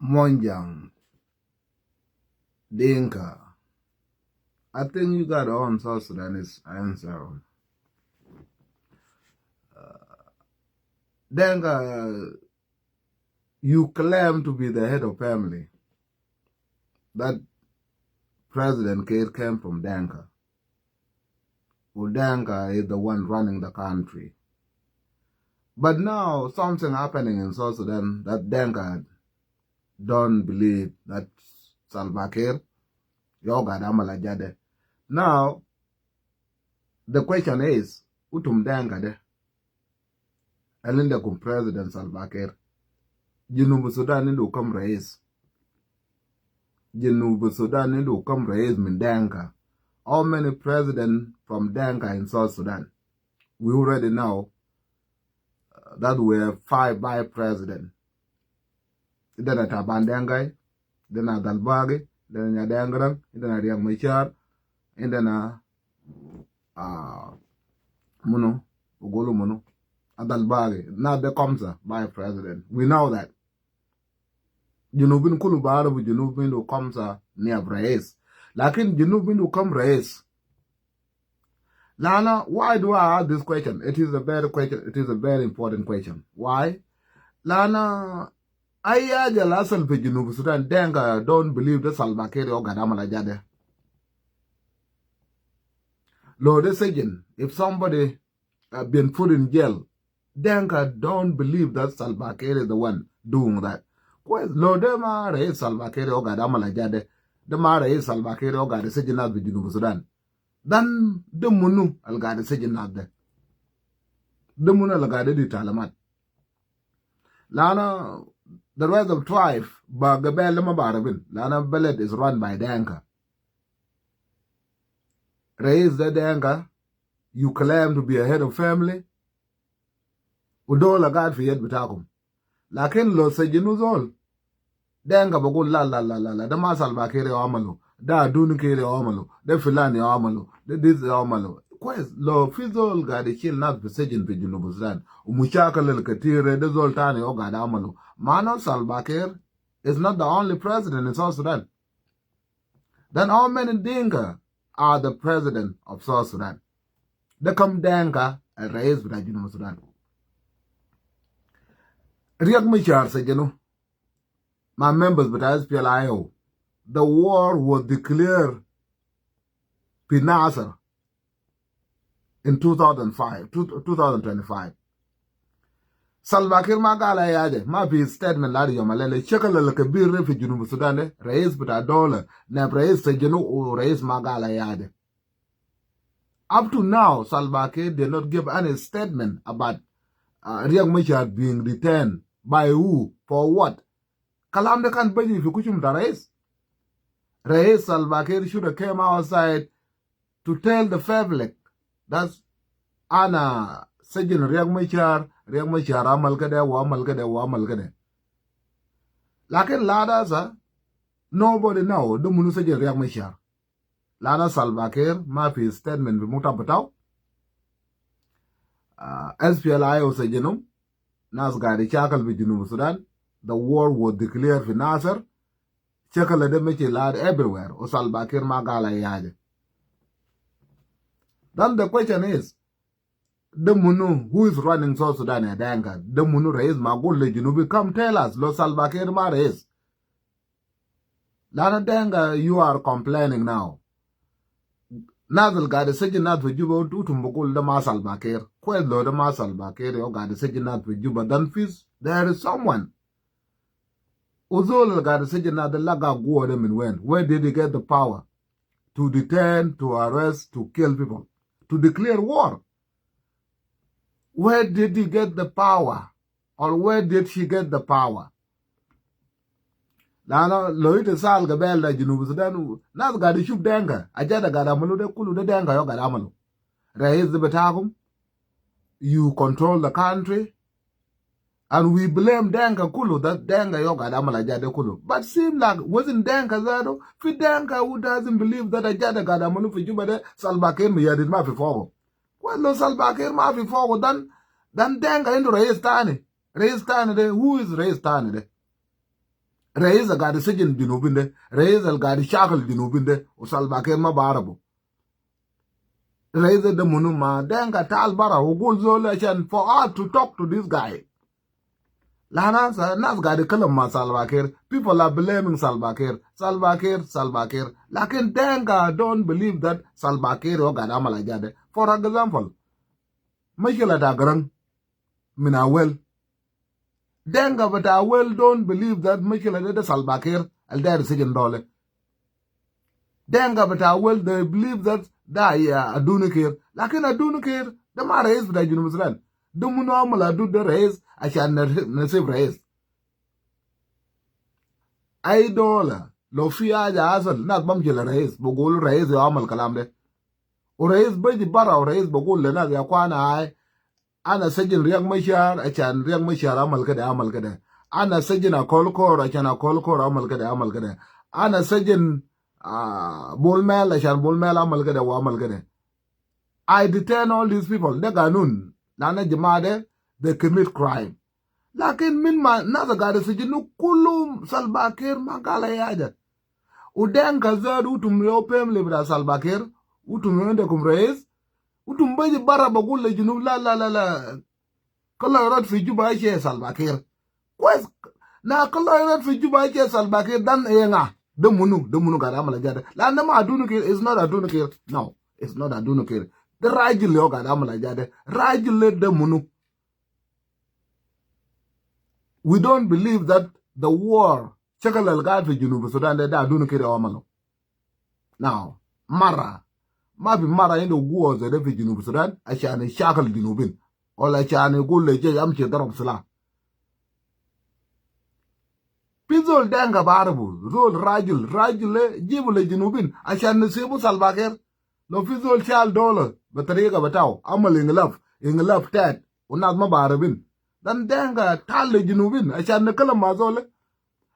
Monjang, Dinka. I think you got on South Sudanese answer. Dinka, you claim to be the head of family. That President Kate came from Dinka. Well, Dinka is the one running the country. But now something happening in South Sudan that Dinka don't believe that Salva Kiir, Yoga Damala Jade. Now, the question is, Utum Dinka de? Alinda kum President Salva Kiir. Jinubu Sudan into come raise. Jinubu Sudan into come raise min Dinka. How many presidents from Dinka in South Sudan? We already know that we have 5 by president. Then a Tabandangai, then a Dalbagi, then a Dangram, then a Riang Machar, and then a Muno, Ugolo Muno, a Dalbagi. Now the Komsa by president. We know that. Junubin Kulubara with Junubin who Komsa near Braes. Lakin Junubin who come Braes. Lana, why do I ask this question? It is a very question. It is a very important question. Why? Lana, I the last of Junub Sudan Denga don't believe the Salva Kiir or Gadamala Jade. Lord decision, if somebody been put in jail, Denga don't believe that Salva Kiir is the one doing that. Well, Lord, the Mara is Salva Kiir or Gadamala Jade. The Mara is Salva Kiir or Gad decision of Junub Sudan. Then the Munu al Gad decision not there. The Munu al Gad did Talamat. Lana, the rest of tribe, Bagabel Mabarabin, Lana Bellet is run by Danka. Raise the Danka, you claim to be a head of family. Udola God for yet bitakum. Lakin lo sejinuzol. Danka bagul la, the masal bakere omalo, da dun kere omalo, the filani omalo, the this omalo. Quest lo fizol gadi chill not the sejin pijunubuzan. Umuchaka lil katire, the zoltani o gadamalo. Mano Salva Kiir is not the only president in South Sudan. Then how many Dinka are the president of South Sudan? They come Dinka and raised with Junub Sudan. Riek Machar said, my members with SPLIO, the war was declared Pinasar in 2025. Salva Kiir magala yaje ma fi statement lari yomalele chekala la kabir fi Junub Sudan rais bita dollar na rais sejenu o rais magala yaje. Up to now, Salva Kiir did not give any statement about Riek Machar being returned by who for what. Kalam de kan baji fi kuchum ta rais. Rais Salva Kiir should have came outside to tell the public that's Anna Sejen Riek Machar amal kade wa amal kade. Lakin lada sa nobody know the munu Sejen Riek Machar. Lada Salva Kiir ma fi statement bi muta bataw. SPLIO Sejenum nas gadi chakal bi Junub Sudan. The war was declared fi Nasser. Chakal de meche lad everywhere. O Salva Kiir magala yaje. Then the question is, the Munu who is running South Sudan and Danka, the Munu raise Magul Junubi, come tell us, Lo Salva Kiir ma raise. Lana Danga, you are complaining now. Nazal got a second not with you to Tumbukul the Ma Salva Kiir. Quite low the Ma Salva Kiir, you got a second not with you, but then fees, there is someone. Uzol got a second not the Laga go them in when. Where did he get the power to detain, to arrest, to kill people, to declare war? Where did he get the power? Or where did she get the power? Lana loite sal gabel da Junub Sudan nas gadi shub denga ajada gada malu de kulu de denga yo gada malu. Raise the betagum. You control the country. And we blame denga kulu that denga yo gada mala jade kulu. But seem like wasn't denga zado? Fi denga who doesn't believe that ajada gada malu fi juba de Salva Kiir mi yadid ma fi fogo. Well, Salva Kiir ma fi forward, then denga into Reis Tani. Reis Tani de, who is Reis Tani de? رئيس قاعد يسجن جنوبين ده رئيس قاعد يشاكل جنوبين ده وسلفا كير ما بعرفه رئيس ده منو ما دنگا تعال برا وقول زول عشان for us to talk to this guy لا ناس قاعد يتكلم مع سلفا كير people are blaming سلفا كير لكن دنگا don't believe that سلفا كير هو قاعد عمل جاده for example مشكلة داغران من أول دنگا but أول don't believe that مشكلة ده سلفا كير الداير سجن دولة دنگا but أول they believe that ده أدوني كير لكن أدوني كير ده ما رئيس بتاع جنوب السودان ده منو عمل أدود ده رئيس عشان نسيب رئيس أي دولة لو في حاجة أصل ناس بمشي للرئيس بقولوا رئيس يعمل الكلام ده ورئيس بيجي برا ورئيس بقول لناس يا أخوانا هاي أنا سجن رياض مشار عشان رياض مشار عمل كده أنا سجن أكول كور عشان أكول كور عمل كده أنا سجن بولمال عشان بولمال عمل كده وعمل كده I detain all these people ده قانون لأن الجماعة ده they commit crime لكن من ما ناس قاعد يسجنوا كلهم سلفا كير ما قال أي حاجة ودين كذا وتم يوبهم لبدا سلفا كير وتم عندكم رئيس وتم بيجي برا بقول للجنوب لا كل يرد في جوبا شيء سلفا كير كويس نا كل يرد في جوبا شيء سلفا كير دان إينا ده منو قاعد عمل جاده لأن ما أدونو كير is not أدونو كير no it's not أدونو كير ده راجل اللي هو قاعد عمل جاده راجل ده منو we don't believe that the war شكل القاعد في جنوب السودان ده أدونو كير عمله now ما في مرة عنده قوة زي ده في جنوب السودان عشان يشاكل الجنوبين ولا عشان يقول للجيش أمشي ضرب سلاح في زول دانغا بعرفه زول راجل جيبوا للجنوبين عشان نسيبوا سلفا كير لو في زول شال دولار بطريقة بتاعه عمل انغلاف تات والناس ما بعرفين دان دانغا تعال للجنوبين عشان نكلم مع زول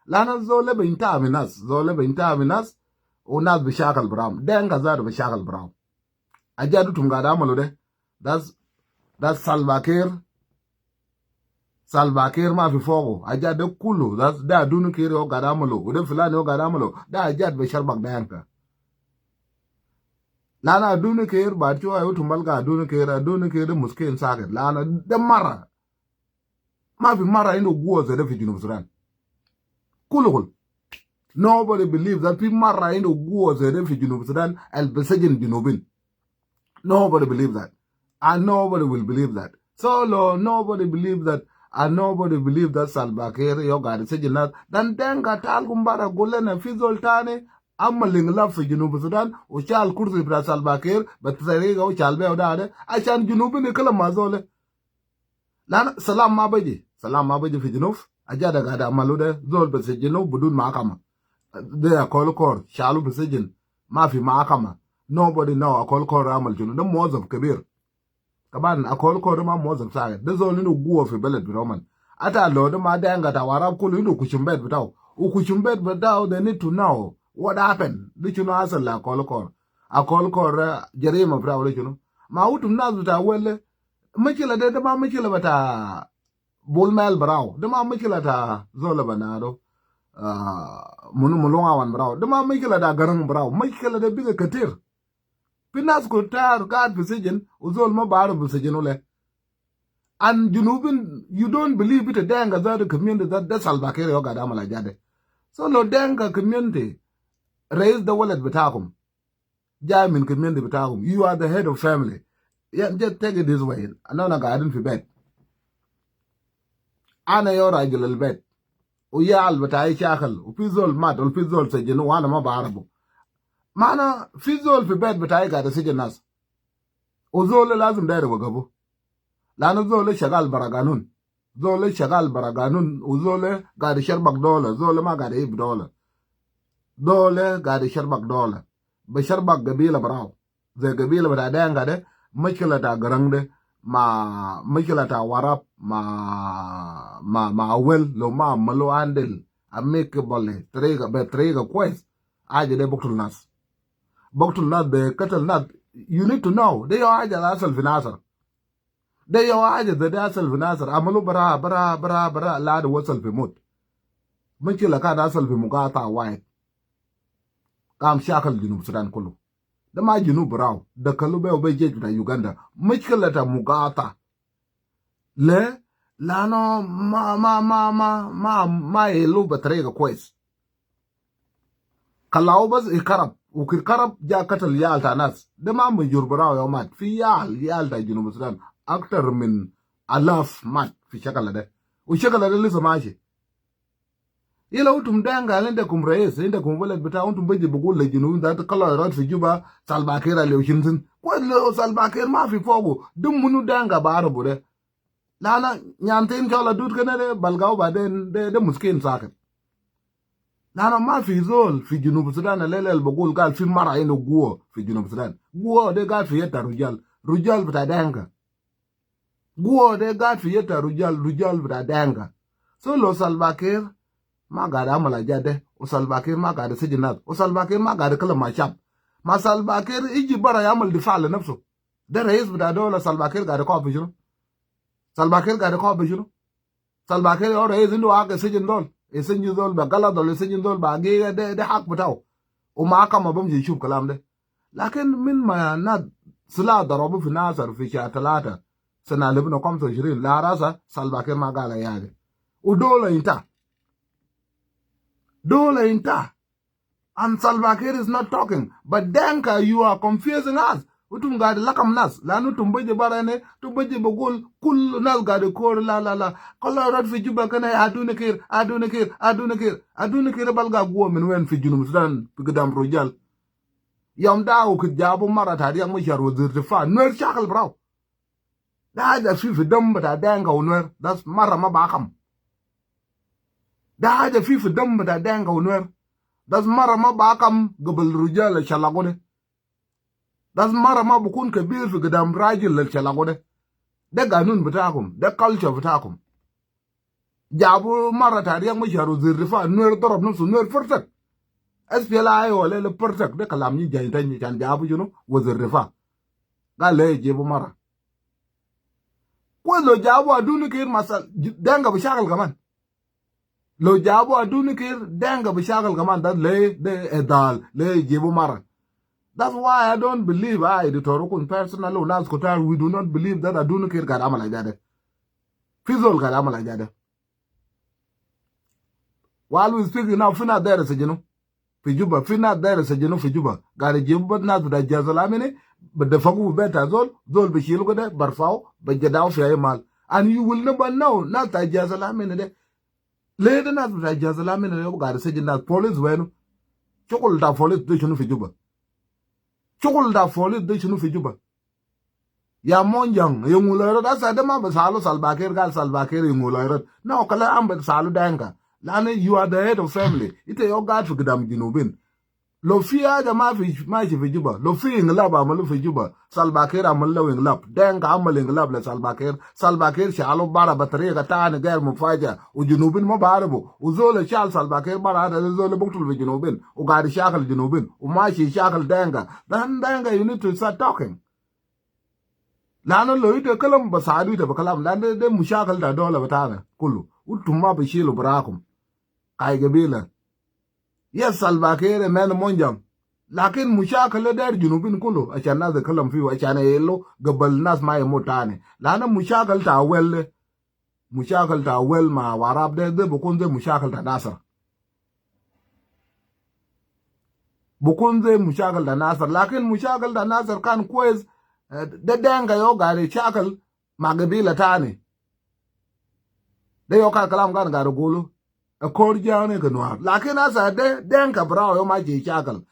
لأن الزول بينتهي من الناس والناس بشاكل براهم دانغا زاد بشاكل براهم أجادو تمغاد عملوا ده that's سلفا كير ما في فوقه أجاد ده كله ده أدونو كير هو قاعد عمله وده فلان هو قاعد عمله ده أجاد بشربك دانكا لأن أدونو كير بعد شو أيوة تمبلغ أدونو كير مسكين ساكت لأن ده مرة ما في مرة عنده قوة زي ده في جنوب السودان كله nobody believes that في مرة عنده قوة زي ده في جنوب السودان البسجن جنوبين nobody believes that and nobody will believe that so nobody believes that and nobody believes that Salva Kiir yoga سجن ناس dan denga tal kumbara golena في زول تاني أما لينغلاف في جنوب السودان وشال كرسي بتاع سلفا كير بتسريقه وشال بيه وده عشان جنوبين يكلم مع زول لأن سلام ما بيجي في جنوب أجاد قاعد عملوا ده زول بسجنه بدون محكمة ده أقول كور شالوا بسجن ما في محكمة nobody know أقول كور عمل جنوب ده موظف كبير كمان أقول كور ما موظف ساعد ده زول إنه قوة في بلد برومان أتا لو ده ما ده أنغتا واراب كله إنه كشمبت بتاعه وكشمبت بتاعه they need to know what happened دي شنو حصل أقول كور جريمة بتاعه دي شنو ما هو الناس بتاع ولا مشكلة ده ما مشكلة بتاع بولمال براو ده ما مشكلة تا زول بنارو منو ملونga وان براو ده ما مشكلة دا غرن براو مشكلة ده بيجا كتير في ناس كتار قاعد في سجن وزول ما بعرف في سجن ولا and جنوبين you don't believe it دانغا ذات community ده سلفا كير يوقع دعمل أجاده so لو دانغا community رئيس ده ولد بتاعكم جاي من community بتاعكم you are the head of family yeah just take it this way أنا قاعدين في بيت أنا يا راجل البيت ويا بتاعي شاخل وفي زول مات وفي زول سجنه وأنا ما بعرفه معنا في زول في بيت بتاعي قاعد يسجن ناس وزول لازم داير وقفه لأنه زول شغال برا قانون وزول قاعد يشربك دولة زول ما قاعد يجيب دولة قاعد يشربك دولة بشربك قبيلة براو زي قبيلة بتاع دانغا ده مشكلة تا قرنگ ده ما مشكلة تا وراب ما أول لو ما عملو عندل أميك بالي بطريقة كويس عاجة ده بقتل الناس بقتل الناس you need to know ده يو عاجة أصل في ناصر ده يو عاجة ده أصل في ناصر عملو برا لا ده وصل في موت مشكلة كان أصل في مقاطعة واحد قام شاكل جنوب السودان كله ده ما جنوب راو ده كله بيو بيجيج بتاع يوغندا مشكلة مقاطعة ليه؟ لأنه ما يلو بطريقة كويس كلاو بس يكرب وكرب جا قتل يال تاع ناس ده ما مجور براو يومات في يال تاع جنوب السودان أكتر من آلاف مات في شكل ده وشكل ده لسه ماشي يلا انتم دانغا عندكم رئيس عندكم ولد بتاع انتم بيجي بقول للجنوب ده كلا راد في جوبا سالباكير اللي وشنتن كل سالباكير ما في فوقه دم منو دانغا بعربه ده لا لا نيانتين كلا دود كده ده بلغاو بعدين ده مسكين ساكت لا ما في زول في جنوب السودان اللي بقول قال في مرة عنده قوة في جنوب السودان قوة ده قال في يتا رجال بتاع دانغا قوة ده قال في يتا رجال بتاع دانغا سولو سالباكير ما قاعد عمل اجاده وسالباكير ما قاعد سجن ناس وسالباكير ما قاعد يكلم مع الشعب ما سالباكير يجي برا يعمل دفاع لنفسه ده رئيس بتاع دوله سالباكير قاعد يقف بشنو سالباكير قاعد يقف بشنو سالباكير هو رئيس عنده حق يسجن دول يسجن دول بغلط ولا يسجن دول باقي ده حق بتاعه وما كما بمشي يشوف كلام ده لكن من ما ناد سلاح ضربوا في ناصر في شهر 3 سنه 2025 لا راسه سالباكير ما قال يعني ودوله انت Dole inta. And Salva Kiir is not talking. But Denka, you are confusing us. Utum gade lakam nas. Lanu tumbeje barane, tumbeje bogul, kul nas gade kor la. Kola rod fi juba kana adune kir balga guwa min wen fi junub Sudan pigdam rojal. Yam daaw kid jabu mara tadi yang mashar wazir tifa. Nwer shakal braw. Da haja fi dam bata Denka unwer. Das mara mabakam. ده حاجة في الدم بتاع دانكا ونوير ده مرة ما باكم قبل الرجال الشلاقونة ده مرة ما بكون كبير في قدام راجل الشلاقونة ده قانون بتاعكم ده كالتشر بتاعكم جابوا مرة تاريخ مشهر وزير الدفاع نوير ضرب نفسه نوير فرتك SPLA ولا فرتك ده كلام يجي تاني كان جابوا شنو وزير الدفاع قال ليه يجيبوا مرة كل لو جابوا أدوني كير مسألة دانكا بشاكل كمان لو جابوا أدوني كير دانغا بشاغل كمان ده ليه ده إدال ليه يجيبوا مرة. That's why I don't believe the Torokun personal or Nas Kotar, we do not believe that Aduni Kir got amal like that. Fizol got amal like that. While we speak now, Fina there is a geno. Fijuba, Fina there is a geno Fijuba. Got a jib but not that Jazalamine, but the Fagu better Zol Bishilgo, Barfao, but Jadao Fiamal. And you will never know, not that Jazalamine. Later, not that Jazalamine and Yoga saying that police when Chokol da police do shunu Fijuba. Chokol da police do shunu Fijuba. Ya monjang, Yungulero, that's a dema Basalo Salbakir, Gal Salbakir, Yungulero. No, Kala Ambet Salu Danka. Lani, you are the head of family. It's a your God for Gidam Ginubin. Lofia the Mafi Fijuba, Lofi in lab, Amalu Fijuba, Salbakir, Amalo in lab, Dank Amal in lab, Salbakir, Shalo Bara, Battery, Gatan, Germo Faja, Ujunubin Mobarabu, Uzola Charles Salbakir Bara, Zola Bukul Vijunubin, Ugari Shakal Junubin, Umashi Shakal Danga. Then Danga, you need to start talking. Lano Loita Kalam Basadu to Bakalam, Lande de Mushakal da Dola Batana, Kulu, Utuma Bishilo Brakum, Kaigabila. Yes, Salbakir and Man Monjam. Lakin Mushakal der Junubin Kulu, Achana the Kalam Few, Achana Yellow, Gabal Nas Maya Motane. Lana Mushakal ta well, ma Warab de Bukunde Mushakal ta Nasser. Bukunde Mushakal ta Nasser, Lakin Mushakal ta Nasser can quiz the Danga Yoga, the Chakal, Magabila Tani. The Yoka Kalam Gana Gulu. A cordial Noir. Lakin as I de Danka Brow, my Chakal.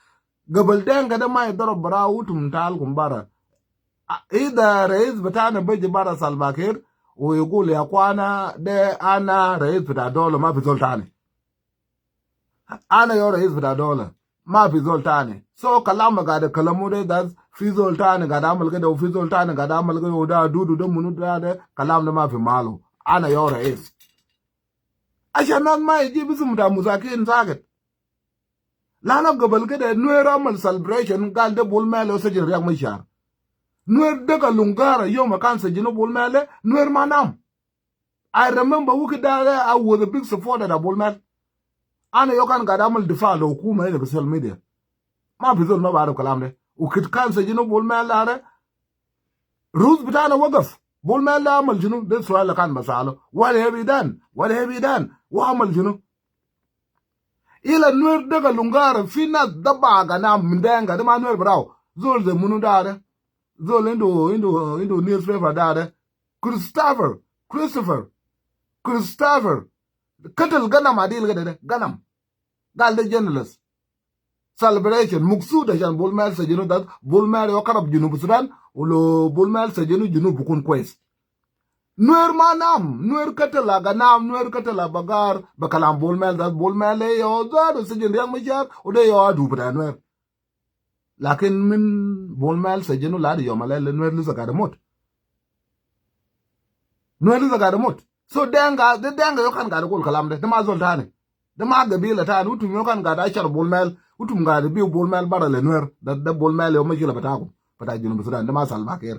Gabal Danka, the my door brow, Utum Tal Kumbara. Either raise Batana Bejibara Salbakir, or you go Lequana, de Anna, raise with a dollar, Mapizoltani. Anna, your raise with a dollar, Mapizoltani. So Kalama got a Kalamude, that's Fizoltani, Gadamal get a Fizoltani, Gadamal go do the Munuda, Kalam the Mafi Malo. Anna, your raise. I shall not mind Jibisum da Musaki in Target. Lana Gabal get a new Ramal celebration, got the bull mele or such a Ramishar. Nuer Dega Lungara, Yoma Cancer, Gino Bull Mele, Nuer Manam. I remember Wukidara, I was a big supporter of Bull Mel. ana yokan ga damal difa lo hukuma ne social media ma bizol ma baro kalam de ukit kan se jinu bol ma la ruz bitana waqaf bol ma la amal jinu de suala kan masalo wala hebidan wa amal jinu ila nuer daga lungara fina daba ga na mdenga de ma nuer braw zol ze munu dare zol indo newspaper dare Christopher katal ganam adil ga de ganam gal de journalist celebration muksuda jan bolmel se jinu dat bolmel yo karab jinu Sudan ulo bolmel se jinu bukun kwes nuer manam nuer katala ganam nuer katala bagar bakalam bolmel dat bolmel yo zado se jinu yang machar ude yo adu bra nuer lakin min bolmel se jinu ladi yo malele nuer lu zakada mot so denga yo kan ga ko kalam de ma zol tane de ma gabila tane utum yo kan ga da char bolmel utum ga de bi bolmel barale nuer da bolmel yo majila batako pata jinu Sudan de ma salbakir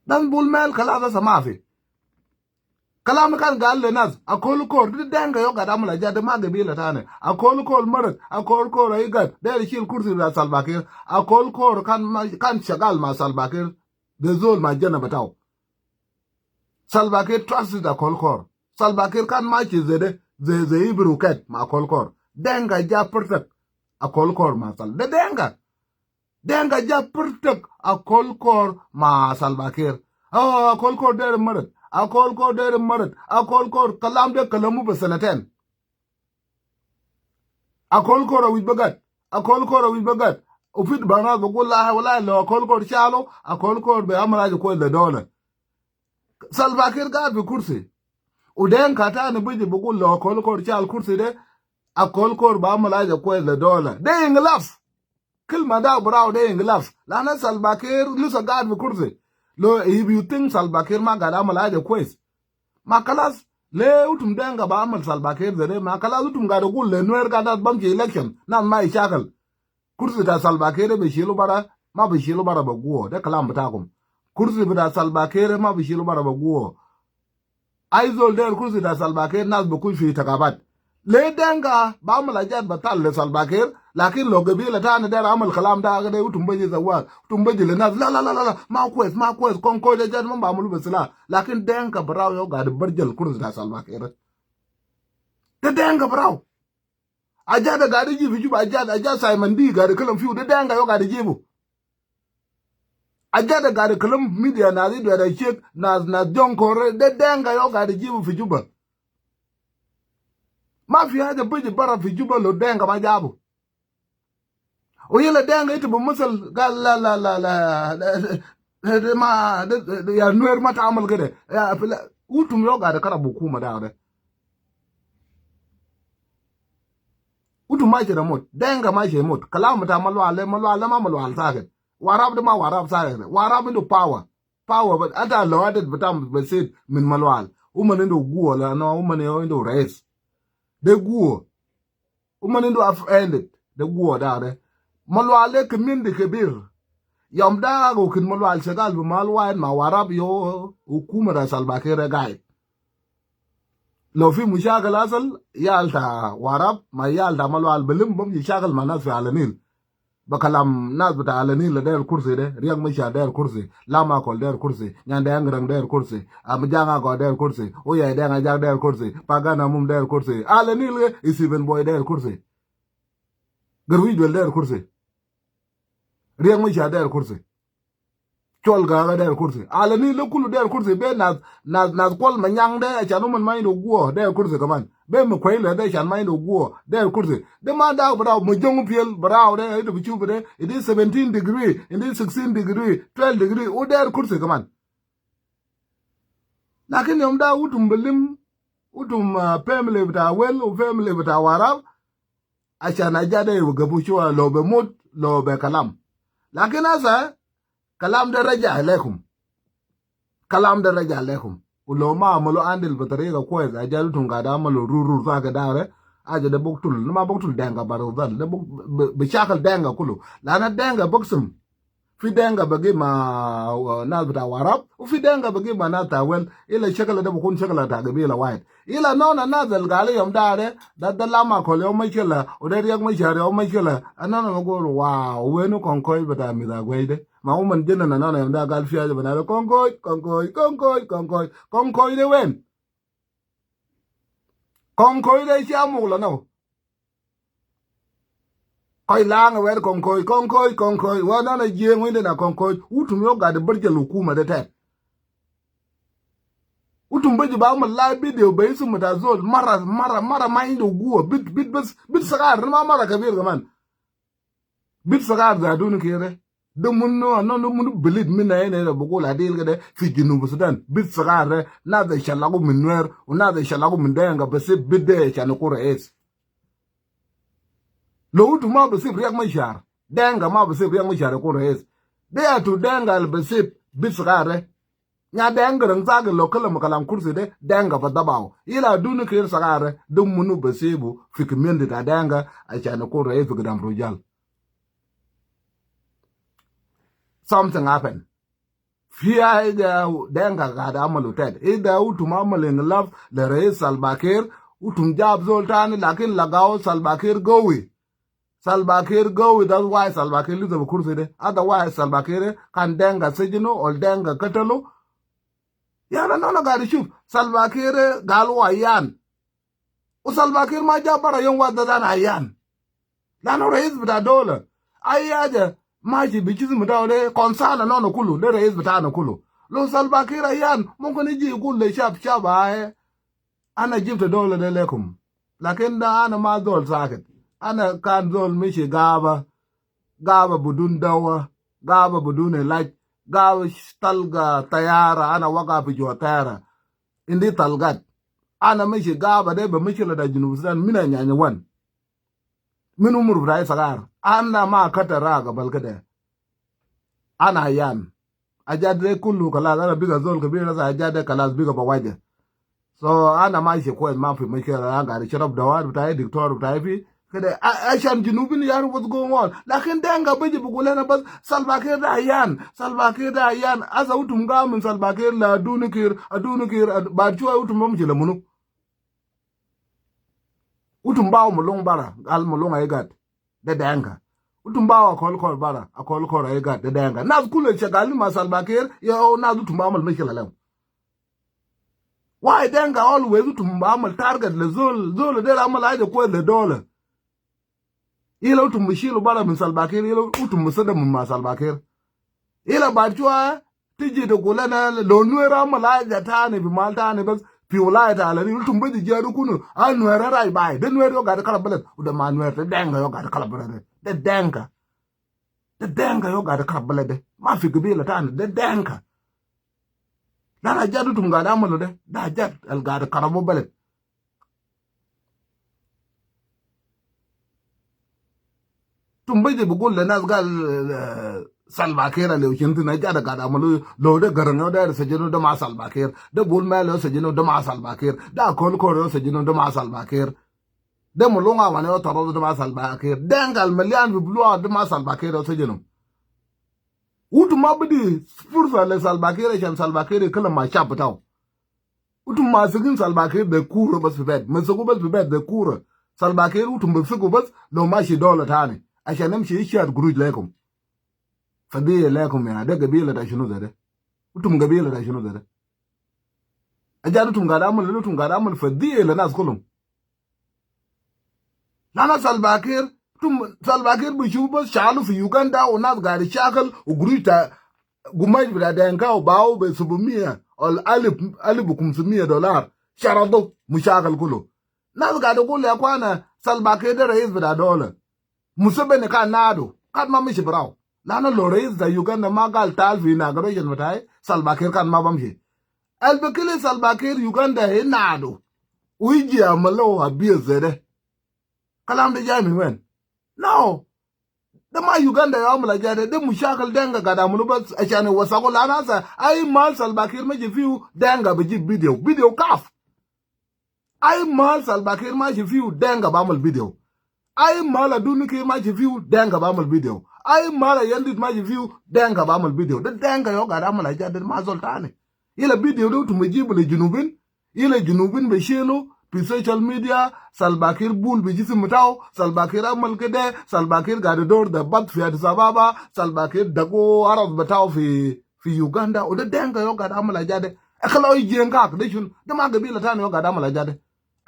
dan bolmel kala da samafi kalam kan ga le nas akol ko de denga yo ga da mala ja de ma gabila tane akol ko marat akol ko ay ga de shil kursi da salbakir akol ko kan shagal ma salbakir de zol ma jana bataw Salbakir trusted a kolkor. Salbakir kan ma ci zede ze ibruket ma kolkor. Denga ja pertek a kolkor ma sal. De denga ja pertek a kolkor ma salbakir. Oh, a kolkor der marat. A kolkor kalam de kalamu besanaten. A kolkor a wibagat. Ufit bana bagula wala lo a kolkor chalo a kolkor be amara ko le dole. Salbakir ga bi kursi uden kata ne biji bugul lo kolkor chal kursi de a kolkor ba malaja ko le dola de inglaf kilma da braw de inglaf lana salbakir lusa ga bi kursi lo if you think salbakir ma ga da malaja kwes makalas le utum denga ba amal salbakir de ma kala utum ga da gul le nuer ga da banki election nan mai shakal kursi da salbakir be shilu bara ba guo de kalam batakum kursi bida salbakir ma bishilu bara baguo aizol der kursi da salbakir nas bu fi takabat le denga ba mala jat batal le salbakir lakin lo gabila tan der amal kalam da ga de utum baji zawal utum baji le nas la ma kwes kon ko de jat ma ba mulu basila lakin denga braw yo ga de barjal kursi da salbakir de denga braw aja da ga de jibi juba aja Simon D ga de kalam fiu de denga yo ga de jibu ajada gari kalam media na zi da chek na jonkore de denga yo gari jibu fi juba ma fi haja biji bara fi juba lo denga ma jabu o yela denga ite bu musal gal la ma ya nuer mata amal gede ya utum yo gari karabu kuma da de utum ma jira mot denga ma je mot kalam ta malwale ma malwal saget warab de ma warab sare warab ndo power but ata lo adet batam besit min malwal umane ndo guo la no umane ndo res de guo umane ndo offended de guo dare malwal ke min de kebir yam da go kin malwal shagal bu malwal ma warab yo hukuma da salbakire gai lo fi mushakal asal yalta warab ma yalta malwal belim bam yishakal manas fi alanil bakalam nas bata alani la der kursi de riang ma sha der kursi lama ko der kursi nyande angrang der kursi am janga ko der kursi o ya de nga jag der kursi pagana mum der kursi alani le isiben boy der kursi garwi del der kursi riang ma sha der kursi chol ga der kursi alani le kulu der kursi be nas kol ma nyang de chanu man mai do guo der kursi kaman be mu kwai le de chan mai do guo der kursi de ma da braw mo jong piel braw de do bichu be it is 17 degree it is 16 degree 12 degree o der kursi kaman lakin yom da utum belim utum family bita wel o family bita warab achana jade ga buchu lo be mot lo be kalam lakin asa kalam da raja alaikum ulo ma mulo andil batariga kwez ajal tunga da mulo ruru zaga dare aja de boktul numa boktul denga baro dal de bok be chakal denga kulu lana denga boksum fi denga bagi ma na bita warab u fi denga bagi ma na tawel ila shakala da bukun shakala ta gabi la white ila nona na zal gali yom dare da lama ko le ma kila o da riyak ma share o ma kila anana ma goro wow wenu konkoi bata mi da gwaide ma o man jena na nana yom da gal fiya bana da konkoi de wen konkoi de shamu la no koi langa wer konkoi wa na je ngwinde na konkoi utum yo ga de barje lukuma de te utum baji ba mu la video bai su mu da zo mara mind guwa bit sagar ma mara kabir gaman bit sagar da dun kire de mun no mun belit min na ne da bugo la dil gade fi Junub Sudan bit sagar na da shalagu min wer na da shalagu min da nga base bidde cha no ko res lo utu ma bese riyak mashar denga ma bese riyak mashar ko res de atu denga al bese bisgare nya denga ran zaga lokal makalam kursi de denga fa dabaw ila dunu kir sagare dum munu bese bu fikmende da denga a chana ko res fi gadam rojal something happened Fia ida denga ga da amalu ted ida utu ma amalen love le res albakir utum jab zoltani lakin lagaw salbakir gowi Salva Kiir go with that's why Salva Kiir lose the kursi. Otherwise, Salva Kiir can denga sejino or denga katalo. Yana no gari shuf. Salva Kiir galu ayan. O Salva Kiir ma jabara yung wada dan ayan. Lano reis bita dola. Ayaja maji bichizi mdaole konsana no kulu. Le reis bita no kulu. Lo Salva Kiir ayan. Mungu niji kule shab aye. Ana jibta dola de lekum. Lakin da ana ma dol sakit. Ana kan zol mishi gaba budun dawa gaba budun elaj gaba talga tayara ana waga fi jo tayara indi talgat ana mishi gaba de be mishi la da Junub Sudan mina nyanya wan min umur brai sagar ana ma katara ga balkade ana yan ajadre kullu kala ana biga zol kabira sa ajade kala biga bawaje so ana ma shi ko ma fi mishi la ga shirab dawa bitai diktor bitai fi Kada Ashan Junubin yar what's going on. Lakin denga baji bugulana bas Salva Kiir da ayan asa utum gamin Salva Kiir la adunukir ba chuwa utum mamji la munu. Utum bawo mulong bara al mulong aigat de denga. Utum bawo akol bara akol aigat de denga. Naz kule chagali ma Salva Kiir yo naz utum bamal mishila lem. Why denga always utum bamal target le zol de ramal aje ko le dollar. Ila utum mishilu bara min Salva Kiir ila utum musada min Salva Kiir ila bachwa tiji de kulana lo nuera mala jatane bi maltane bas fi wala ta ala ni utum bedi jaru kunu an nuera rai bai de nuera yo ga kala balet u de manuer de denga yo ga kala balet de denga yo ga kala balet ma fi gibila tan de denga dara jadu tum ga da malo de da jat al ga kala mo balet tumbaje bugul le nas gal Salva Kiir le ukintu na jada gada malu lo de garango da sejeno de ma Salva Kiir de bul melo sejeno de ma Salva Kiir da kol koro sejeno de ma Salva Kiir de mulunga wane o toro de ma Salva Kiir dengal melian bi blu de ma Salva Kiir sejeno utu mabdi fursa le Salva Kiir chan Salva Kiir kala ma chaptaw utu ma sigin Salva Kiir de kuro bas bed ma sugo bas bed de kuro Salva Kiir utu mbsugo bas lo ma shi dola tani عشان نمشي يشهد قروج لكم فدي لكم يا ده قبيله ده شنو ده وتم قبيله ده شنو ده اجادتم قاعد اعمل فدي للناس كلهم لا Salva Kiir تم Salva Kiir بيشوف بس شالوا في يوغندا وناس قاعد يشاكل وقروج تا قماش بلا دنكا وباو ب 700 او 1500 دولار شرطوا مشاكل كله ناس قاعد يقول يا اخوانا Salva Kiir ده رئيس بلا دولار Museveni kan nado kan ma mishi braw lana lorez da Uganda magal tal fi inauguration matai Salva Kiir kan ma bamshi albekele Salva Kiir Uganda he nado uiji amalo abiyezede kalam de jami wen no da ma Uganda ya amala jade de mushakal denga gada mulu bas achane wasako lana sa ai mal Salva Kiir meji fiu denga beji video kaf ai mal Salva Kiir ma ji fiu denga bamal video ay mala duni ke ma ji view denga ba mal video ay mala yandi ma ji view denga ba mal video de denga yo ga da mala jade ma zoltane ila video do tumajibu le junubin ila junubin be shelo pi social media salbakir bul bi jisim mutaw salbakir amal kede salbakir ga dor da bat fi Addis Ababa salbakir dago arab bataw fi Uganda o de denga yo ga da mala jade akala o jenga de shun de ma ga bila tan yo ga da mala jade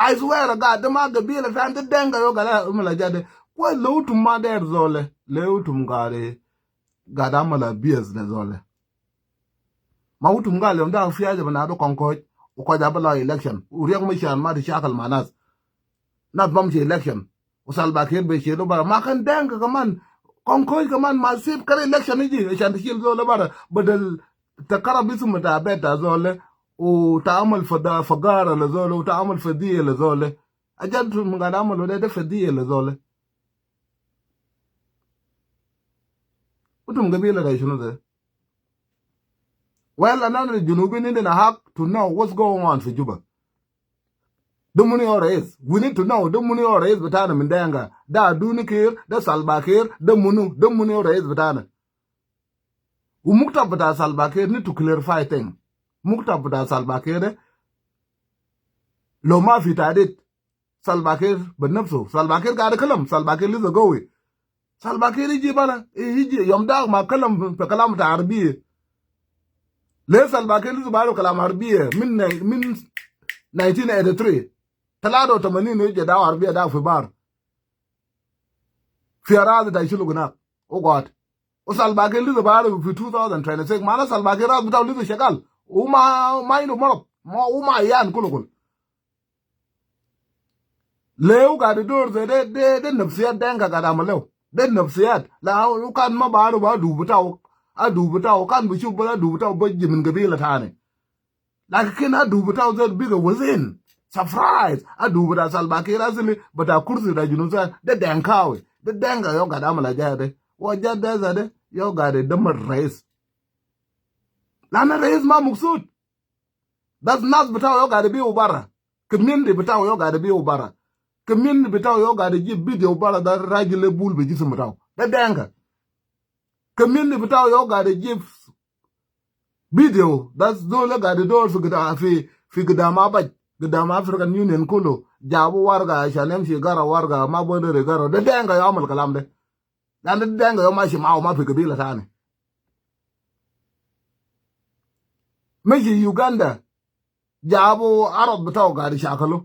I swear God, the maga bill of the denga yoga malajade. Well, low to mother zole, leutum gare, gadamala beers the zole. Mautum galium down fears of another concord, Ukadabala election, Uriak Mishan, Madi Shakal Manas. Not Bumsy election. Usalbak here be shadowed by Makan Danga command. Concord command massive current election, and shield all about, but the Carabism at a better zole. وتعامل فقارة لزول وتعامل فدية لزول أجد من قد عملوا ده فدية لزول وتم قبيلة ده شنو ده well أنا الجنوبيين عندنا حق to know what's going on في جوبا ده مني أوريس we need to know ده مني أوريس بتاعنا من دانغا ده دوني كير ده سالباكير ده مني أوريس بتاعنا ومكتب بتاع سالباكير need to clarify things مكتب بتاع سالباكير لو ما في تعديد سالباكير بنفسه سالباكير قاعد كلام سالباكير لسه قوي سالباكير يجي بنا يجي يوم داغ ما كلام بكلام بتاع عربيه ليه سالباكير لسه بقاله كلام عربيه من 1983 83 يجي داو عربيه داو في بار في اراضي ده يشيلوا هناك وقعد وسالباكير لسه بقاله في 2026 معنا سالباكير بتاعه لسه شغال وما عنده مرض وما عيان كله ليه قاعد يدور زي ده النفسيات دينك قاعد عمل له ده النفسيات لا كان ما بعرف ادو بتاعه كان بيشوف بلا ادو بتاعه بيجي من قبيله ثاني لكن ادو بتاعه زي بيجي وزين سربرايز ادو بتاع سالباكير اصلي بتاع كرسي ده جنوسان ده دنكاوي ده دنكا يو قاعد عمل جاده وجد ده يو قاعد يدمر الرئيس لأن الرئيس ما مقصود بس الناس بتاعه يقعد بيه برا كمين بتاعه يقعد بيه برا كمين بتاعه يقعد يجيب فيديو برا ده راجل يبول بجسم بتاعه ده دانكا كمين بتاعه يقعد يجيب فيديو ده دول قاعد يدور في قدام أبد قدام أفريقيان يونيون كله جابوا ورقة عشان يمشي قرا ورقة ما بقدر يقرا ده دانكا يعمل الكلام ده لأن ده دانكا يوم ماشي معه ما في قبيلة ثانية مشي يوغندا جابوا عرب بتاعه قاعد يشاكلوا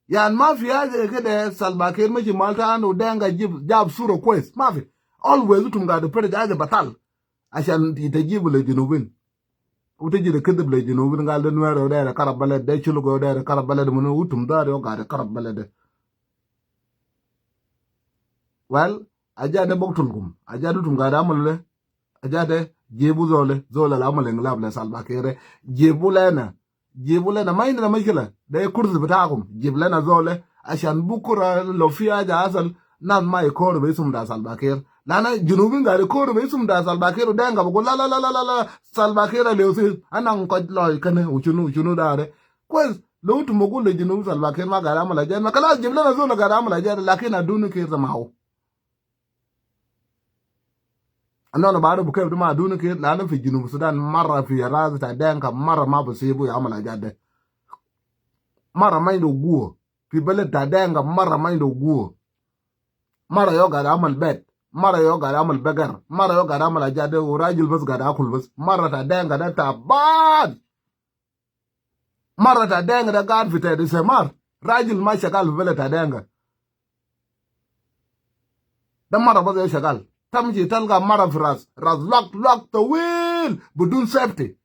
يعني ما في حاجه كده سالباكير مشي مالتا عنده دانجا جاب صوره كويس ما في always تم قاعد يفرج حاجه بطل عشان تجيب للجنوبين وتجي تكذب للجنوبين قال ده نوير ده كرب بلد ده شلو ده كرب بلد منو وتم دار قاعد كرب بلد well اجا بقتلكم اجا تم قاعد عمل له اجا ده جيبوا زول العمل انقلاب لسالباكير جيبوا لنا ما عندنا مشكله ده كرسي بتاعكم جيب لنا زول عشان بكره لو في حاجه حصل ناس ما يكور باسم ده سالباكير لان جنوبين قاعد يكور باسم ده سالباكير ودانغا بقول لا لا لا لا لا سالباكير ليوسي انا نقول لا كان وشنو ده كويس لو انتم بقول لجنوب سالباكير ما قاعد عمل جاد ما خلاص جيب لنا زول قاعد عمل جاد لكن ادوني كير معه أنا بعرف كيف ما دون كده لأن في جنوب السودان مرة في راس تدين مرة ما بسيبه يعمل أجادة مرة ما عنده قوة في بلد تدين مرة ما عنده قوة مرة يقعد عمل بيت مرة يقعد عمل بقر مرة يقعد عمل أجادة وراجل بس قاعد أكل بس مرة تدين قاعد تعبان مرة تدين قاعد في تدي سمار راجل ما شغال في بلد تدين ده مرة بس شغال تمشي تلقى مرة في راس لوك طويل بدون سيفتي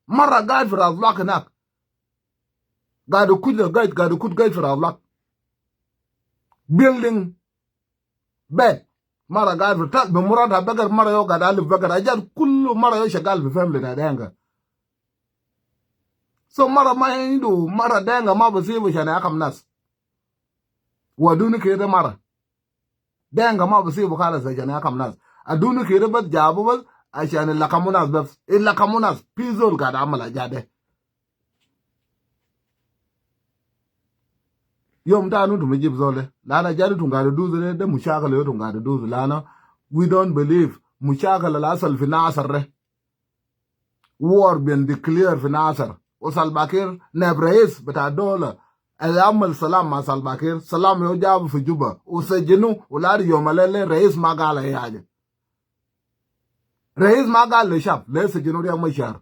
مرة قاعد في راس لوك هناك قاعد يكون قاعد في راس لوك بيلدينج بيت مرة قاعد في تاك بمرادها بقر مرة يو قاعد ألف بقر أجل كل مرة يو شغال في فاميلي دانغا سو مرة ما عنده مرة دانغا ما بسيبه عشان يحكم ناس ودوني كده مرة دانغا ما بسيبه خالص عشان يحكم ناس ادوني كده بس جابه بس عشان يلقموا ناس بس يلقموا ناس بيزول قاعد عمل أجاده yom ta nu tu mijib zole lana jadi tu ngada duzu de mushakala yo tu ngada duzu lana we don't believe mushakala la asal fi nasar re war been declared fi nasar o salbakir nebrais bata dola amal salam ma salbakir salam yo jabu fi juba o sejinu ulari yomalele rais magala yaje rais magala shap le sejinu ya mashar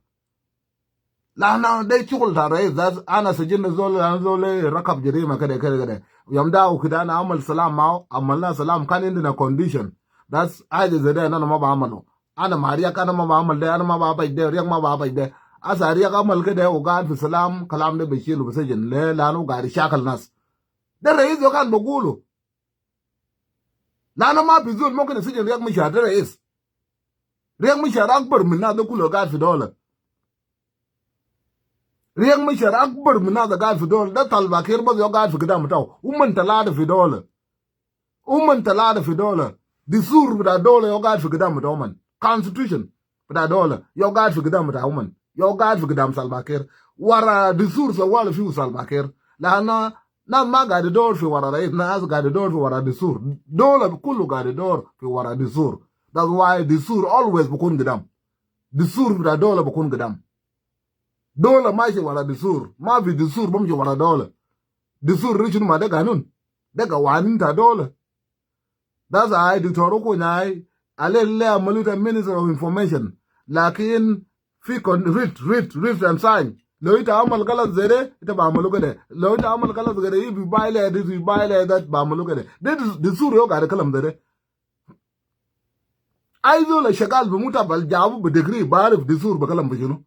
lana de chukul ta rais that ana sejinu zole rakab jirima kade yamda ukidana amal salam ma amalna salam kan indina condition that's aje zede na ma ba amalo ana mariya kana ma ba amal de ana ma ba de riyak ma ba de asariya amal kade o gad fi salam kalam de bishilu bisajin le lanu gari shakal nas de rais yo kan bogulu lana ma bizul mumkin sijin riyak mishar de rais riyak mishar akbar minna de kulo gad fi dola riyak mishar akbar minna de gad fi dola da talbakir ba yo gad fi gidam taw umman talada fi dola the sur bida dola yo gad fi gidam taw man constitution bida dola yo gad fi gidam taw man yo gad fi gidam salbakir wara the sur so wala fi salbakir lana na ma gad dor fi wara rais na as gad dor fi wara the sur dola kullu gad dor fi wara the sur that's why the sur always bukun gidam the sur bida dola bukun gidam dola ma shi wara the sur ma fi the sur bam shi wara dola the sur richun ma daga nun daga wanin ta dola that's why the toroko nyai alele amaluta minister of information lakin fi kon read and sign lo ita amal kala zere ita ba amalu kade lo ita amal kala zere if you buy like this you buy like that ba amalu kade the sur yo ga kalam zere aizo la shagal bi muta bal jabu bi degree barif the sur ba kalam bishinu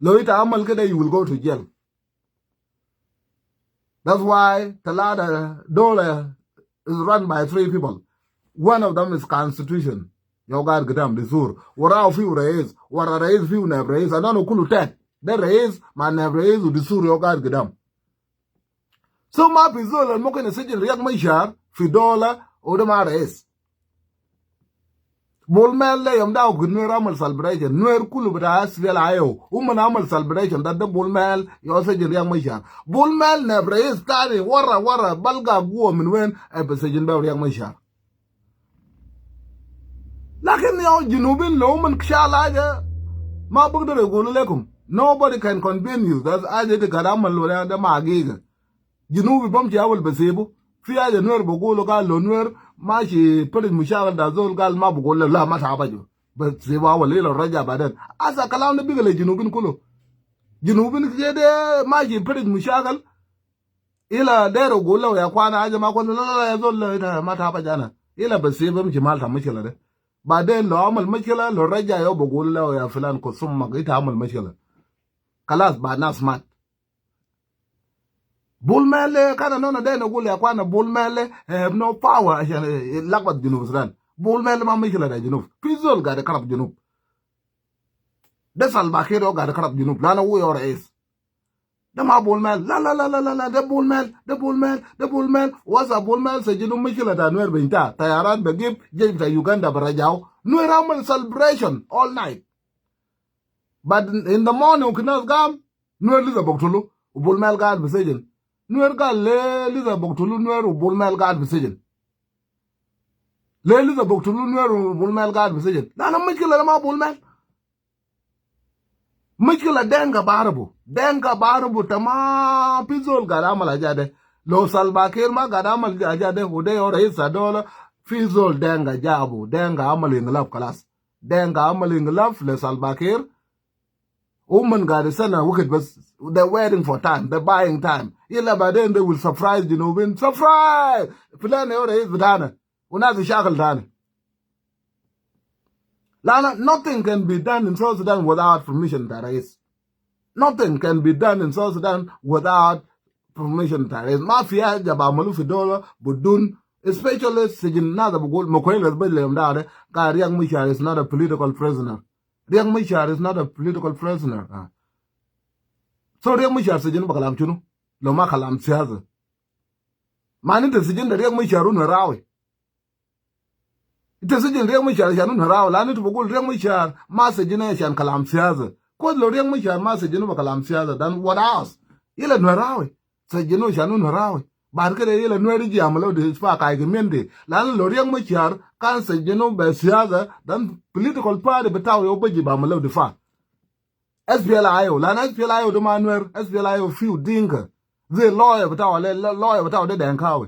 lo ita amal kade you will go to jail. That's why talada dola is run by 3 people. One of them is constitution. Yo gar gadam the sur. Wara few reis, wara reis few nev reis. I don't know kulu tek. The reis man nev reis the sur yo gar gadam. So ma pizol mo kene sejin riyak mishar fi dola o de ma reis. Bolmel le yam daw gunwer amal celebration nwer kulu bata asfel ayo umman amal celebration that the bolmel yo sejin riyak mishar. Bolmel nev reis tani wara balga guo min wen e be sejin be riyak mishar. Lakin yo jinubin lo man kshala ma bugdare gulu lekum nobody can convince you that aje de karamal lo da magiga jinubi bam ci awal basebu fi aje nwer bugulu gal lo nwer ma shi pere mushawal da zol gal ma bugulu la ma ta bajo ba se ba wale lo raja badan asa kalam ne bigale jinubin kulo jinubin je de ma shi pere mushawal ila dero gulu ya kwana aje ma kwana la ya zol la ma ta bajana ila basebu mi malta mishila de بعدين لو عمل مشكلة لو رجع يو بقول له يا فلان كسمك إنت عمل مشكلة خلاص بعد ناس مات بول ماله كان نونا ده نقول يا أخوانا بول ماله have no power عشان لقبت جنوب السودان بول ماله ما مشكلة ده جنوب في زول قاعد يقرب جنوب ده سالباكير يو قاعد يقرب جنوب لا هو يا رئيس ده ما بول مال لا ده بول مال واسا بول مال سجنوا مشكلة ده نوير بنتا طيارات بجيب جيب يوغندا برجعوا نوير عمل celebration all night but in the morning كناس قام نوير لسه بقتلو وبول مال قاعد بسجن نوير قال ليه لسه بقتلو نوير وبول مال قاعد بسجن ليه لسه بقتلو نوير وبول مال قاعد بسجن لا مشكلة ما بول مال مشكلة دنگا باربو تمام فيزول قدامل اجاده لو سالباكير ما قدامل اجاده ودي اور هيسا دولا فيزول دنگا جابو دنگا عمل انغلاف خلاص دنگا عمل انغلاف لسالباكير women got سنة وقت بس they're waiting for time they're buying time يلا بعدين they will surprise جنوبين surprise فلان اور هيس بدانا وناس شاغل ثاني nothing can be done in South Sudan without permission, Tarais. Nothing can be done in South Sudan without permission, Tarais. Mafia, Jabamalu Fidola, Budun, especially Sijinada Bugul, Mokoilas Bedlam Dade, God, Young Mishar is not a political prisoner. Young Mishar is not a political prisoner. So Young Mishar Sijin Bakalam Chuno, Lomakalam Siaza. Manita Sijin, the Young Misharun Rawi. Itasijin riang mishar shanun harao lani tu bugul riang mishar masajina shan kalam siyaza kod lo riang mishar masajina ba kalam siyaza dan what else ila narawe sajino shanun harawe bar ke yele nweri ji amalo de fa ka ge mende lan lo riang ma char kan se jeno be siaza dan political party betaw yo beji ba amalo de fa SPLIO lan SPLIO de manwer SPLIO few dinka ze lawyer betaw le lawyer betaw de den kawe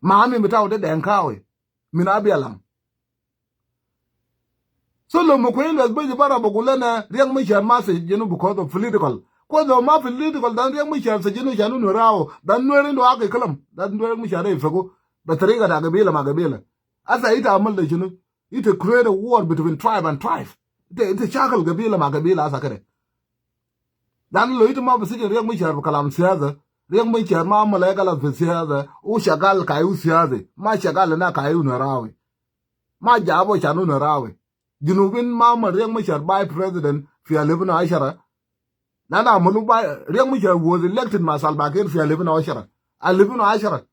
mami betaw de den kawe mina bialam so lo mo ko indas beji bara bogulana riang ma char ma se jeno because of political ko do ma political dan riang mi char se jinu chanu no rao dan no ndo ake kalam dan no mi char e fego batriga da gabila ma gabila asa ita amal da jinu ita create a war between tribe and tribe ita chakal gabila ma gabila asa kare dan lo ita ma bisi riang mi char kalam siyaza riang mi char ma amala kala siyaza u shagal kai u siyaza ma shagal na kai no rawe ma jabo chanu no rawe junubin ma ma riang mi char by president fi alibna ashara Nana Muluba, Riang Michel was elected my Salbakir for 11 Ashara. 11 Ashara.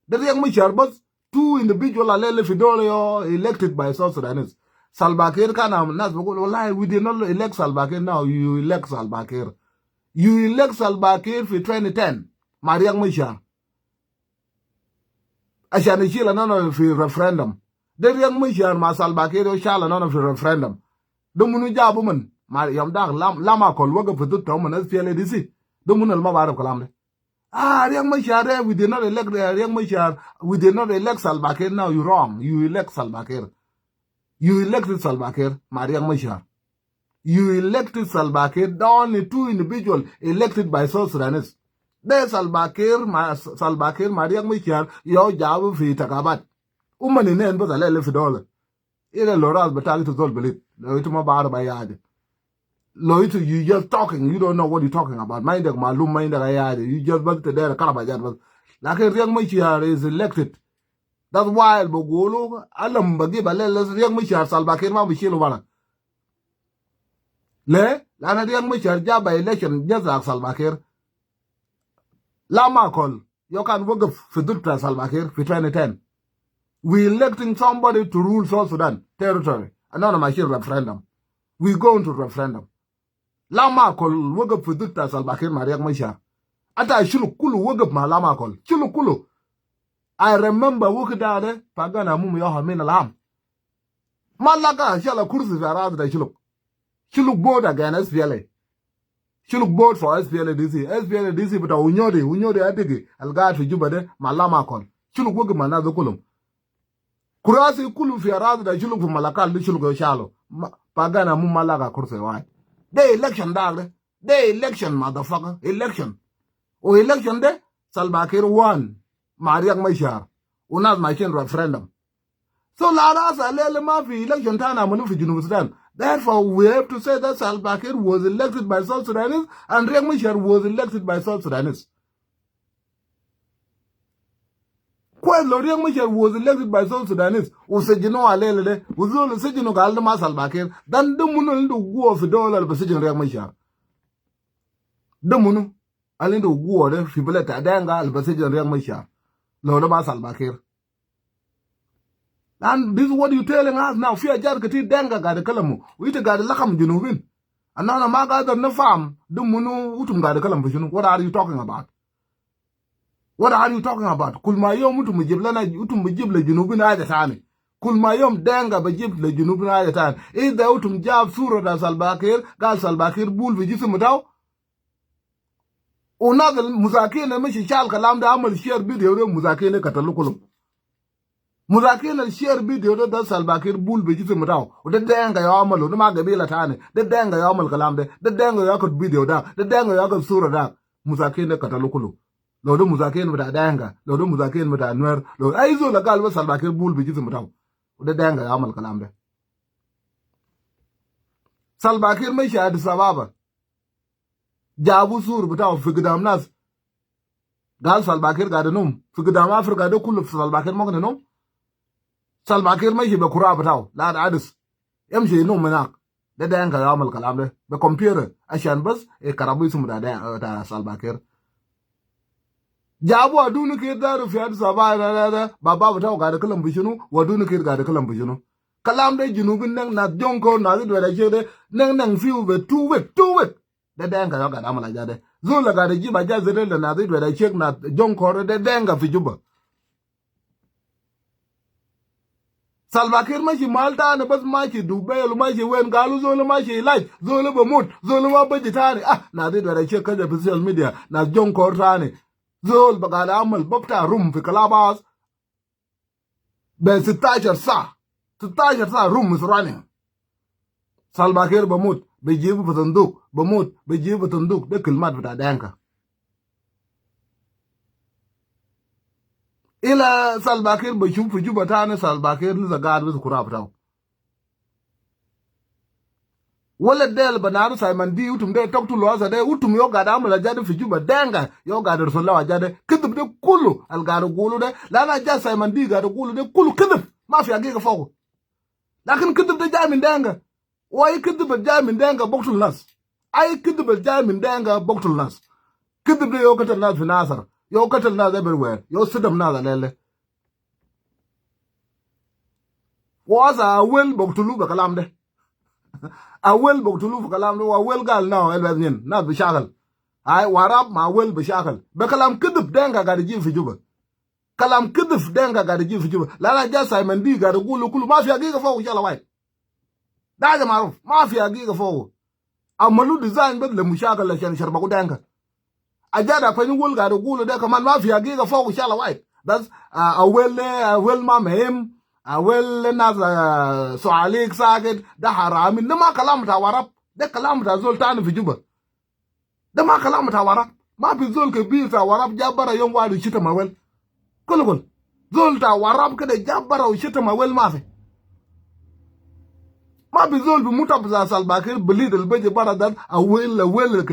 The Riang Michel was 2 individual Alele Fidolio elected by South Sudanese. Salbakir can not lie, we did not elect Salbakir now, you elect Salbakir. You elect Salbakir for 2010, my Riang Michel. Ashanishila none of the referendum. The Riang Michel, my Salbakir, shall none of the referendum. The Munuja woman. Ma yam da lama kol waga fudu to man SPLA disi do munal ma barab kalam riang ma share we did not elect riang ma share we did not elect Salva Kiir now you wrong you elect Salva Kiir you elected Salva Kiir ma riang ma share you elected Salva Kiir the only 2 individuals elected by South Sudanese de Salva Kiir ma riang ma share yo jabu fi takabat umani ne en bazale le fi dollar ile loraz batali to zol belit lo ituma bar bayade Loito, you just talking. You don't know what you're talking about. Mind the malum, mind the ayade. You just went there, Karabajan. Like a young Michiar is elected. That's why Bogolo, Alam Bagiba, let's young Michiar Salbakir, Michel. Le, Lana young Michiar, job by election, just like Salbakir. Lama call. You can work for Dutra Salbakir for 2010. We electing somebody to rule South Sudan territory. Another machine referendum. We go into referendum. Lama kol wogap fi dukta Salbakir mariak maisha. Ata shulu kulu wogap ma lama kol. Shulu kulu. I remember wukidade pagana mumu yoha min alam. Malaka shala kursi fi araz da shuluk. Shuluk board again SPLA. Shuluk board for SPLA DC. SPLA DC but unyode atigi algaat fi jubade ma lama kol. Shuluk wogap ma nazo kulum. Kurasi kulu fi araz da shuluk fi malakal di shuluk shalo. Pagana mumu malaka kursi wai. The election dog, the election motherfucker, election. O election de Salbakir won. Mariak Maishar. Unaz machine referendum. So Lara Salele Mafi election time Manufi Sudan. Therefore, we have to say that Salbakir was elected by South Sudanese and Riek Machar was elected by South Sudanese. When Riek Machar was elected by South Sudanese, Usejino Alele, Uzul Sejino Galdama Salbakir, then the Munu go of $1 per Sejan Riek Machar. The Munu, Alindo War, Fiboleta Danga, Albasejan Riek Machar, Lodama Salbakir. And this is what you're telling us now. Fear Jarkati Danga got a Kalamu. We got a Lakam Junubin. And now the Maga the farm, the Munu Utum got a Kalam. What are you talking about? What are you talking about? Kulmayom utum jiblana utum jible junubin ayatani. Kulmayom denga bajible junubin ayatan. Is the utum jab sura da Salbakir, gal Salbakir bul vijisumutaw? Unadal Muzakir and Mishi Chal Kalam da Amal share video Muzakir Katalukulum. Muzakir share video da Salbakir bul vijisumutaw. The denga yamal, the Magabila Tani, the denga yamal Kalamde, the denga yakut video da, the denga yakut sura da, Muzakir Katalukulu. Lodo Muzakin with a danga, Lodo Muzakin with a nuer, Lord Aizo la Galva Salbakir bull with Jismatown. The danga Amal Kalambe. Salbakir Mesha de Sababa. Jabu Sur without Figudam Nas. Gal Salbakir Gardenum, Figudam Africa do cool of Salbakir Moganum. Salbakir Meshi Bakura Batao, Lad Addis. MC no Menak. The danga Amal Kalambe, the computer, Ashan Bus, a Karabisum da Salbakir. Jabu adunu kir daru fi adu sabah baba bataw ga da kalam bishinu wadunu kir ga da kalam bishinu kalam de junubin nang na jonko na du da jede nang fiu be 2 week da danga ga da mala jade zola ga da ji ba ja zere da na zai da chek na jon kor de denga fi juba Salva Kiir mashi Malta ne bas mashi Dubai mashi wen galu zola mashi live zola ba mut zola ma ba jitani na zai da chek ka da social media na jon kor tani zol ba ga da amal babta room fi kalabas be 16 sa room is running Salva Kiir ba mut be jibu fatanduk ba mut be jibu fatanduk de kilmat bita denka ila Salva Kiir ba shufu juba tani Salva Kiir li zagad bisu kura bitaw wala del banaru Simon di utum de tok tu loza de utum yo gada amala jade fi juba denga yo gada rasulullah jade kidib de kullu al gada gulu de la na ja Simon di gada gulu de kullu kidib ma fi agiga fogo lakin kidib de jamin denga way kidib jamin denga boktul nas ay kidib jamin denga boktul nas kidib de yo katal nas fi nasar yo katal nas everywhere yo sidam nas lele waza wel boktulu ba kalam de awel boktulu fa kalam do awel gal now elbaznin na bi shagal ay warab ma wel bi shagal be kalam kidib denga ga ji fi juba kalam kidib denga ga ji fi juba la ja Simon di ga gulu kulu ma fi agiga fo jala way daga maruf ma fi agiga fo amalu design bad le mushagal la shan sharba ku denga ajada fa ni wol ga gulu de kaman ma fi agiga fo jala way that's awel ma mehem awel na so alik saget da harami da ma kalam ta warab da kalam ta zol ta fi juba da ma kalam ta warab ma fi zol ke bir ta warab jabara yom wadu chita mawel kulul zol ta warab ke da jabara u chita mawel ma fi zol bi mutab za Salva Kiir bilid al baje bara dan awel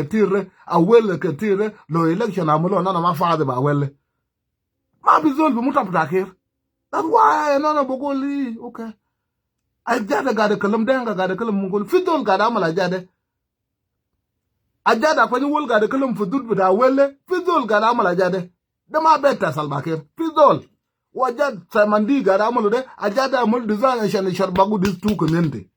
katire lo election amulo na ma faade ba awel ma fi zol bi mutab ta Kiir. That's why no bogoli okay. Ajada gada kalam denga gada kalam mungol fidol gada amala jade. Ajada kwani wol gada kalam fudud bida wele fidol gada amala jade. Dama beta Salva Kiir fidol. Wajad Samandi gada amalu de ajada amul design shani sharbagu these two community.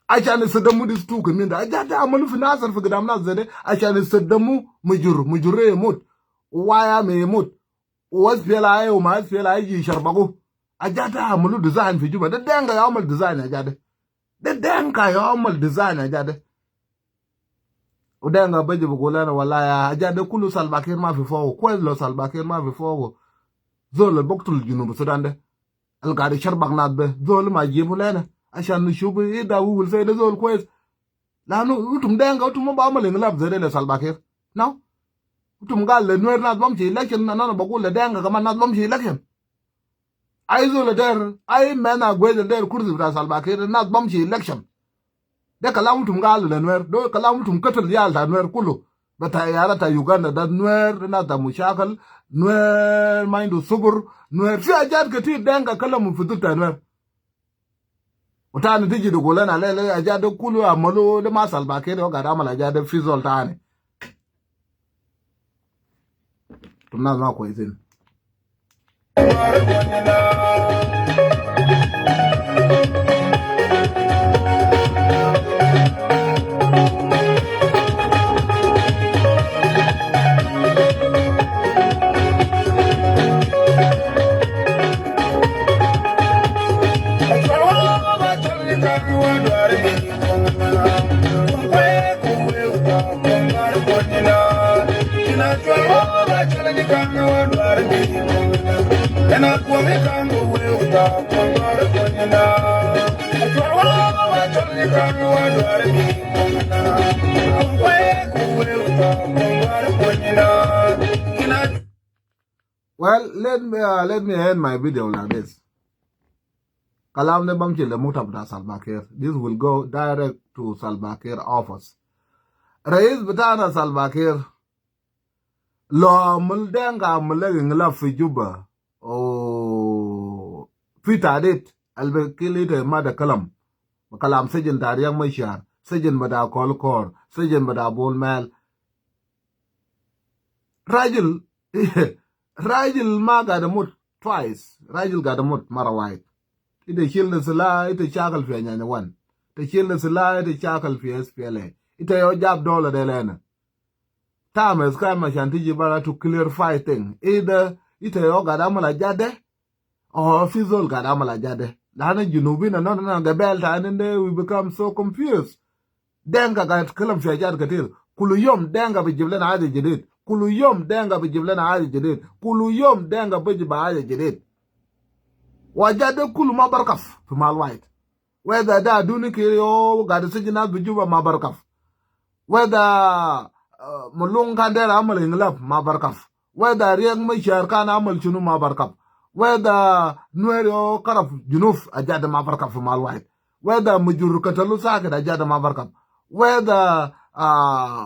Ashani sadamu these two community. Ajada amalu finasar fi gadam nas zede ashani sadamu mujure mut. Waya me mut. Was fela ay o ma fela ay sharbago ajata amulu design fi juba de denga ya amal design ajade de denga ya amal design ajade o denga baje bugola na wala ya ajade kulu Salva Kiir ma fi fo ko lo Salva Kiir ma fi fo zol boktul junub Sudan de al gadi sharbag nad be zol ma jibu lena ashan nu shubu ida wul fe de zol kwes la no utum denga utum ba amal nglab zede le Salva Kiir now utum gal le nuer na bom ci election na na bagul le denga kama na bom ci election ay zo le der ay mena gwede der kurzi bra Salva Kiir na bom ci election de kala utum gal le nuer do kala utum katal yal da nuer kulu bata yara ta Uganda da nuer na da mushakal nuer maindu sugur nuer fi ajad ke ti denga kala mu fuduta nuer utani tiji do golana le ajad kulu amalo de ma Salva Kiir o ga da mala ajad fi zoltani tumna kwa izini Well, let me end my video like this. Kalam ne bam chile mutab da Salva Kiir. This will go direct to Salva Kiir office. Rais bitana Salva Kiir lo muldenga mulegi ngla fi Juba o fita dit albekili de mada kalam sejin tariyang mashar sejin mada kolkor sejin mada bolmel rajil rajil ma ga da mut twice rajil ga da mut mara white ite shilna sala ite chakal fi nyanya wan te shilna sala ite chakal fi SPLA ite yo jab dola de lena time is come Shanti Bara to clarify thing. Either ite yo gadamala jade or fizzle gadamala jade. Lana Junubin and not the belt and then we become so confused. Denga got kalam shajad katil. Kuluyom denga be jiblen adi jadid. Kuluyom denga be jiblen adi jadid. Kuluyom denga be jiblen jadid. Wajade kulu mabarkaf to mal white. Whether da duni kiyo got a sijina bijuba mabarkaf. Whether mulung kandera amal inglap mabarkaf. Whether riang mishar kan amal chunu mabarkaf. Whether nuero karaf junuf ajada mabarkaf to mal white. Whether mujur katalu sakit ajada mabarkaf. Whether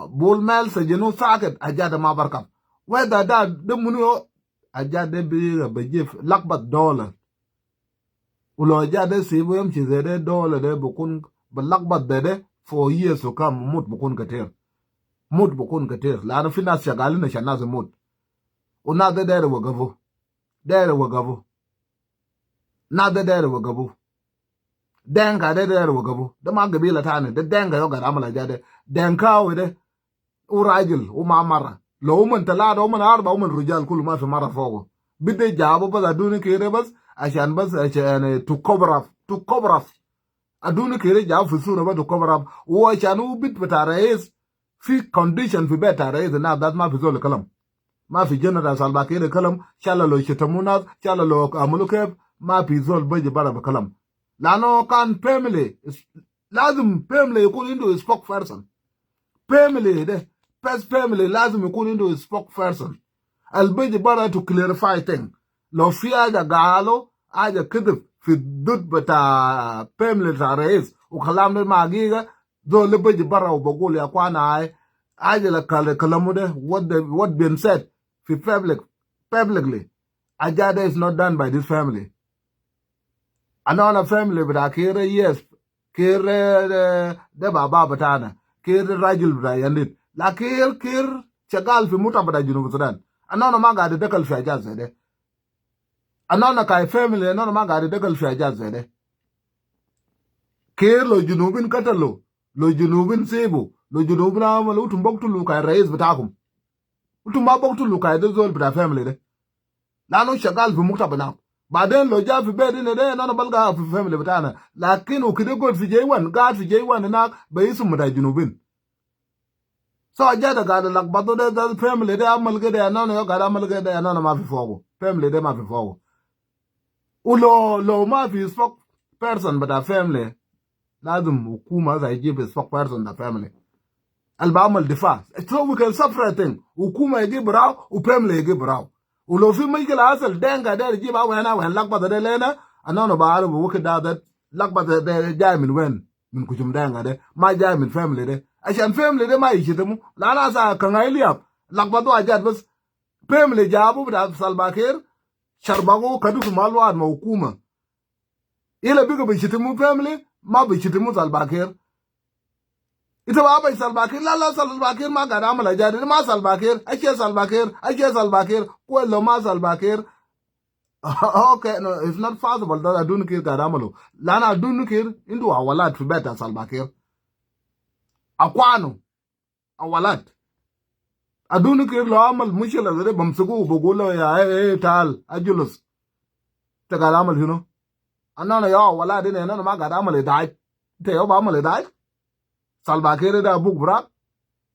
bull mel sejenu sakit ajada mabarkaf. Whether da de munio ajada be bejif lakbat dollar. Ulo ajada sibu yam chizede dollar de bukun balakbat de for years to come mut bukun kater. Mut bukun kater. La fina shagali na shanaze mut. Una de dere wagavu. Dere wagavu. Na de dere wagavu. Denga de dere wagavu. De magabila tane. De denga yoga ramala jade. Denka wede. Urajil. Umamara. Lo uman talada uman arba uman rujal kulu ma fi mara fogo. Bide jabo bas aduni kire bas. Ashan bas to cover up. To cover up. Aduni kire jabo fi sura ba to cover up. Uwa chanu bit betara is. Fi condition fi betara is. Na that ma fi zole kalam. Ma fi general Salva Kiir kalam. Shala lo shitamunaz. Shala lo amulukeb. Ma fi zole baji bara ba kalam. Lano kan family. Lazim family yukun into a spokesperson. Family de. Past family lazim yukun into a spokesperson. Albaji bara to clarify thing. Lo fi aja galo. Aja kidif. Fi dud bata family ta reis. Ukalam de magiga. Do lebaji bara ubaguli ya kwana ay. Aja la kalamude. What been said. Fi publicly. Ajada is not done by this family. Another family but Kire yes. Kire de baba batana. Kire rajul brayandit. La kir chagal fi muta bata Junub Sudan. Another maga de dekal fi ajaz zede. Another kai family another maga de dekal fi ajaz zede. Kir lo Junubin katalo. Lo Junubin sebu. Lo Junubin amal utumbok tulu kai reis batakum. Utumbok tulu kai de zol bata family de. Lano chagal fi muta bana. Baden lo ja fi bedi ne de nana balga fi family batana. Lakin ukide god fi J1. God fi J1 na bayisu muta Junubin. So ajada gada lakbato de da family de amal gede anana yo gada amal gede anana ma fi fogo. Family de ma fi fogo. Ulo ma fi spok person but a family. Lazim hukuma za ijibe spok person da family. Alba amal difa. So we can separate thing. Hukuma ijibe rao, family ijibe rao. Ulo fi mikila asal denga de jiba wena wen lakbata de lena anana ba alu wuke da that lakbata de jaimin wen min kuchum denga de ma jaimin family de. Ashan family de ma yishitemu lana sa kangailiap lakbato ajad bas family jabu bida Salva Kiir sharbago kadu fi malwad ma hukuma ila biga bishitemu family ma bishitemu Salva Kiir ita ba bai Salva Kiir la Salva Kiir ma gada amala jadi ma Salva Kiir ake Salva Kiir ko lo ma Salva Kiir. Okay, no, it's not possible that Aduni Kiir gada amalo lana Aduni Kiir into awalat fi beta Salva Kiir. Akwano awalat Aduni Kiir lo amal mushila zere bamsugu bugula ya tal ajulus tagala amal hino anana ya awala dine anana ma gada amal dai te yo ba amal dai Salva Kiir da bug bra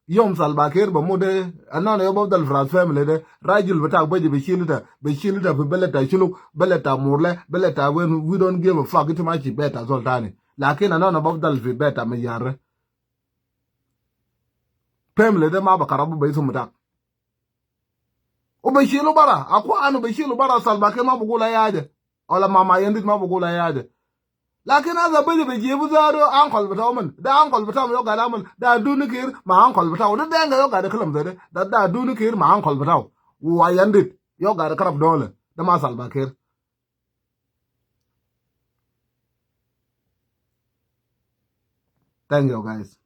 yom Salva Kiir ba mode anana yo babdal fras family de rajul bata baji be shilita fi beleta shulu beleta murle beleta when we don't give a fuck it much better zoltani lakin anana babdal fi beta me yarre family de ma bakarabu bai su mutak o bai shilu bara akwa anu bai shilu bara Salva Kiir ma bugula yaje ola mama yandit ma bugula yaje lakin aza bai bai jebu zaro ankol bataw man da ankol bataw yo gada man da Aduni Kiir ma ankol bataw da denga yo gada kalam zade da Aduni Kiir ma ankol bataw wa yandit yo gada karab dole da ma Salva Kiir. Thank you guys.